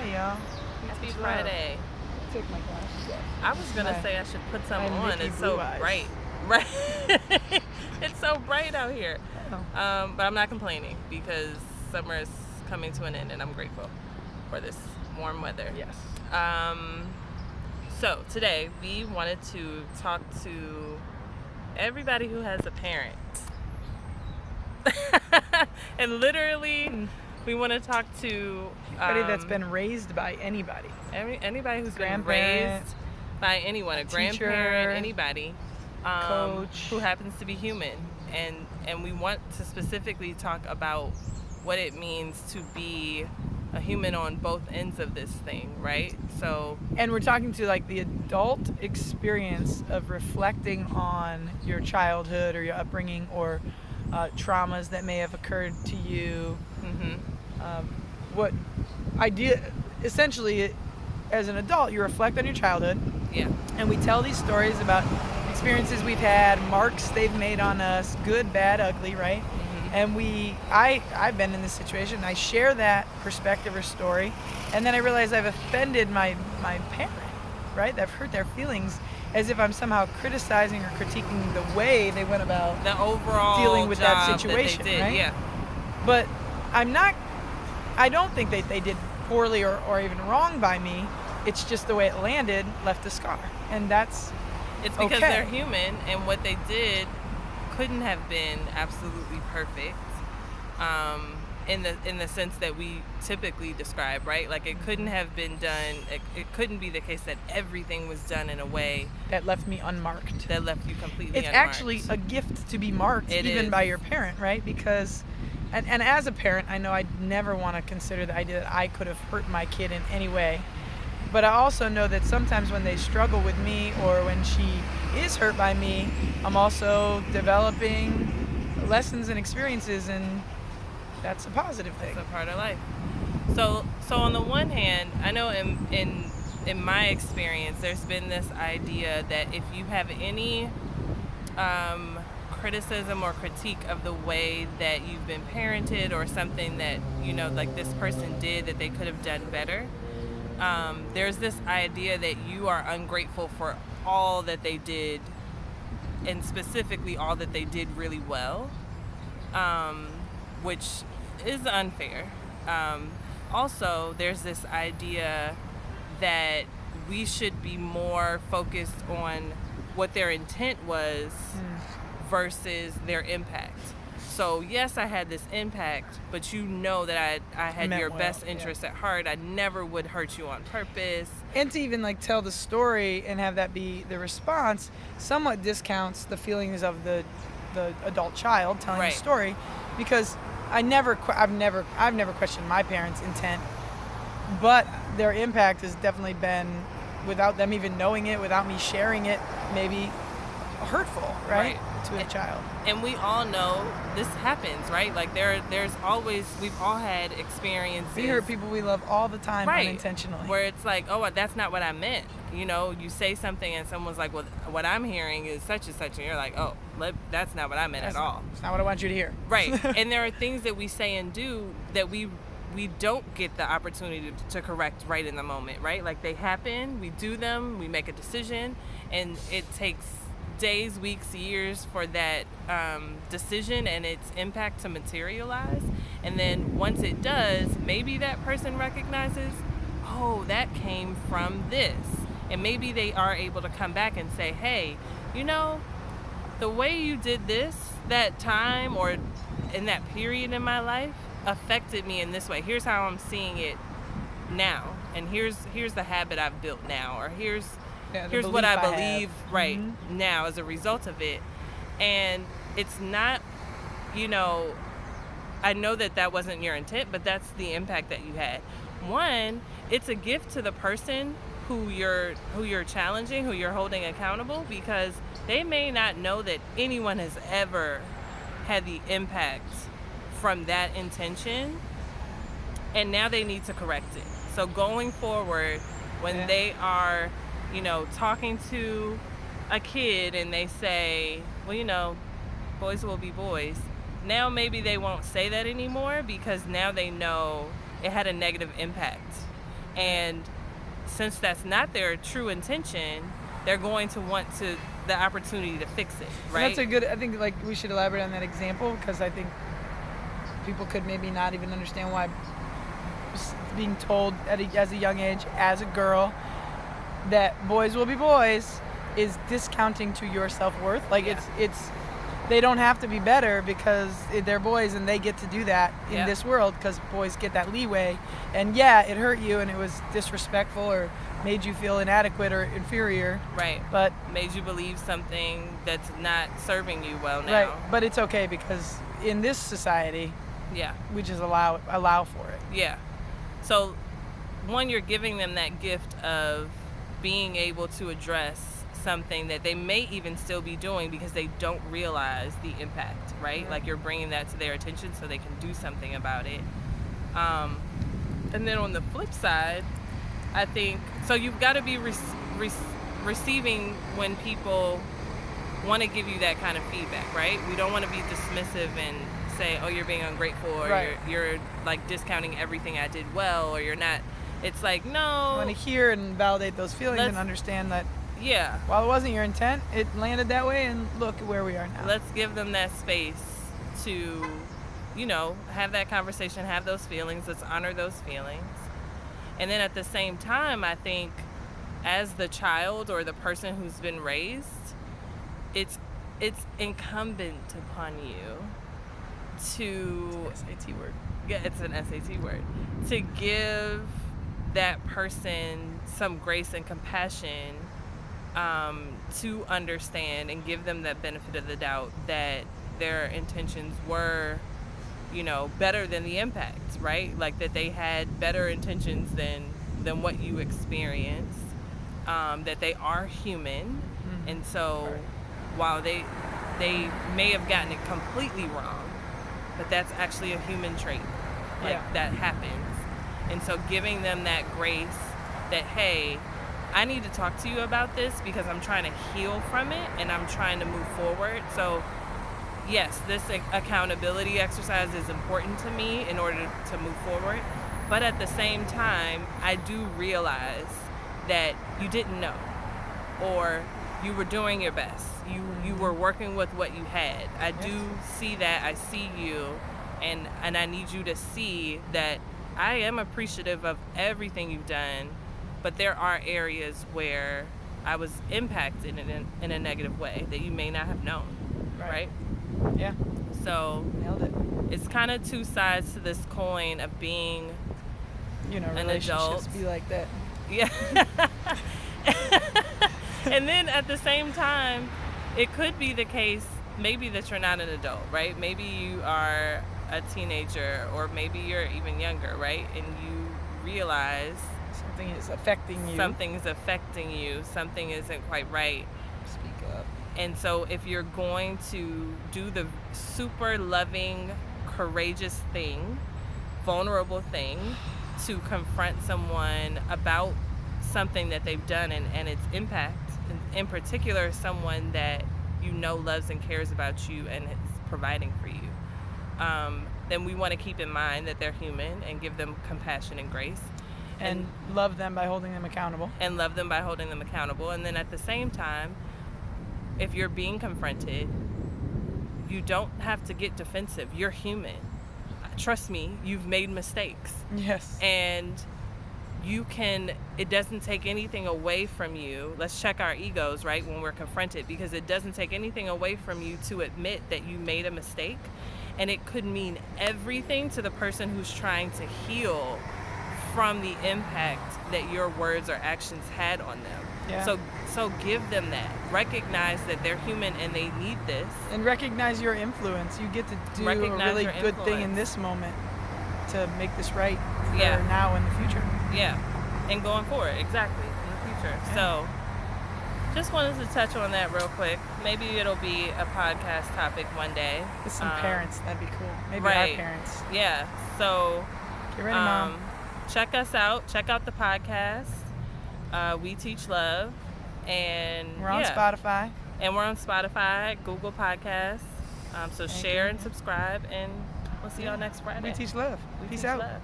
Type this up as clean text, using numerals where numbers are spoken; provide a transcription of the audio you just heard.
Hey, y'all. Happy Friday. Take my glasses off. I was going to say I should put some my on. Mickey It's so blue eyes. bright. Right. It's so bright out here. Oh. But I'm not complaining because summer is coming to an end and I'm grateful for this warm weather. Yes. So today we wanted to talk to everybody who has a parent. And literally we want to talk to Anybody that's been raised by anybody. anybody who's been Grandparent, raised by anyone, a teacher, grandparent, anybody coach. who happens to be human, and we want to specifically talk about what it means to be a human on both ends of this thing, right? So, And we're talking to like the adult experience of reflecting on your childhood or your upbringing or traumas that may have occurred to you. What idea, essentially, as an adult, you reflect on your childhood. yeah, And we tell these stories about experiences we've had, marks they've made on us, good, bad, ugly, right? And I've been in this situation. I share that perspective or story, and then I realize I've offended my parent, right? I've hurt their feelings, as if I'm somehow criticizing or critiquing the way they went about the overall dealing with that job situation, that they did, right? Yeah, But I don't think they did poorly or even wrong by me. It's just the way it landed left a scar, and that's it's because okay. they're human, and what they did couldn't have been absolutely perfect. In the sense that we typically describe, right? Like it couldn't have been done. It couldn't be the case that everything was done in a way that left me unmarked. that left you completely It's unmarked. actually a gift to be marked, It even is. by your parent, right? Because, and as a parent, I know I'd never want to consider the idea that I could have hurt my kid in any way. But I also know that sometimes when they struggle with me or when she is hurt by me, I'm also developing lessons and experiences, and that's a positive thing. It's a part of life. So on the one hand, I know in my experience, there's been this idea that if you have any criticism or critique of the way that you've been parented or something that, like this person did that they could have done better, there's this idea that you are ungrateful for all that they did, and specifically all that they did really well, which is unfair. Also, there's this idea that we should be more focused on what their intent was versus their impact. So yes, I had this impact, but that I had Meant your well, best yeah. interest at heart. I never would hurt you on purpose. And to even like tell the story and have that be the response somewhat discounts the feelings of the adult child telling Right. the story, because I've never questioned my parents' intent, but their impact has definitely been, without them even knowing it, without me sharing it, maybe hurtful, right? To a child. And we all know this happens, right? Like there's always, we've all had experiences. We hurt people we love all the time, Right. unintentionally. Where it's like, oh, that's not what I meant. You say something and someone's like, well, what I'm hearing is such and such, and you're like, oh, that's not what I meant at all. It's not what I want you to hear. Right. And there are things that we say and do that we don't get the opportunity to correct right in the moment, right? Like they happen, we do them, we make a decision, and it takes days, weeks, years for that decision and its impact to materialize. And then once it does, maybe that person recognizes, oh, that came from this. And maybe they are able to come back and say, hey, the way you did this that time or in that period in my life affected me in this way. Here's how I'm seeing it now. And here's the habit I've built now, or here's what I believe right now as a result of it. And it's not, I know that wasn't your intent, but that's the impact that you had. One, it's a gift to the person who you're challenging, who you're holding accountable, because they may not know that anyone has ever had the impact from that intention, and now they need to correct it. So going forward, when they are talking to a kid and they say, well, boys will be boys. Now maybe they won't say that anymore because now they know it had a negative impact And since that's not their true intention, they're going to want the opportunity to fix it, right? And that's a good, I think, like, we should elaborate on that example, because I think people could maybe not even understand why being told as a young age, as a girl, that boys will be boys is discounting to your self-worth. Like, it's they don't have to be better because they're boys and they get to do that in this world, because boys get that leeway. And yeah, it hurt you and it was disrespectful or made you feel inadequate or inferior. Right. But made you believe something that's not serving you well now. right. But it's okay, because in this society, we just allow for it. Yeah. So, one, you're giving them that gift of being able to address something that they may even still be doing because they don't realize the impact, right? Mm-hmm. Like, you're bringing that to their attention so they can do something about it. And then on the flip side, I think, so you've got to be receiving when people want to give you that kind of feedback, right? We don't want to be dismissive and say, oh, you're being ungrateful, or you're like discounting everything I did well, or you're not. It's like, no. I want to hear and validate those feelings and understand that while it wasn't your intent, it landed that way, and look at where we are now. Let's give them that space to, have that conversation, have those feelings. Let's honor those feelings. And then at the same time, I think as the child or the person who's been raised, it's incumbent upon you to... SAT word. Yeah, it's an SAT word. To give that person some grace and compassion, to understand and give them that benefit of the doubt that their intentions were, better than the impact, right? Like, that they had better intentions than what you experienced, that they are human. Mm-hmm. And so while they may have gotten it completely wrong, but that's actually a human trait. That happens. And so giving them that grace that, hey, I need to talk to you about this because I'm trying to heal from it and I'm trying to move forward. So yes, this accountability exercise is important to me in order to move forward. But at the same time, I do realize that you didn't know, or you were doing your best. You were working with what you had. I do see that. I see you, and I need you to see that I am appreciative of everything you've done, but there are areas where I was impacted in a negative way that you may not have known, right? Yeah. So nailed it. It's kind of two sides to this coin of being an adult. Be like that. Yeah. And then at the same time, it could be the case maybe that you're not an adult, right? Maybe you are a teenager, or maybe you're even younger, right? And you realize something is affecting you. Something isn't quite right. Speak up. And so if you're going to do the super loving, courageous thing, vulnerable thing, to confront someone about something that they've done and its impact, in particular someone that loves and cares about you and is providing for you, then we want to keep in mind that they're human and give them compassion and grace. And love them by holding them accountable. And then at the same time, if you're being confronted, you don't have to get defensive. You're human. Trust me, you've made mistakes. Yes. And it doesn't take anything away from you. Let's check our egos, right, when we're confronted, because it doesn't take anything away from you to admit that you made a mistake. And it could mean everything to the person who's trying to heal from the impact that your words or actions had on them. Yeah. So give them that. Recognize that they're human and they need this. And recognize your influence. You get to do a really good thing in this moment to make this right for now and the future. Yeah. And going forward, exactly, in the future. Yeah. So just wanted to touch on that real quick. Maybe it'll be a podcast topic one day. With some parents, that'd be cool. Maybe our parents. Yeah. So get ready, Mom. Check us out. Check out the podcast. We Teach Love. And we're on Spotify. And we're on Spotify, Google Podcasts. So share and subscribe, and we'll see y'all next Friday. We Teach Love. Peace out. Love.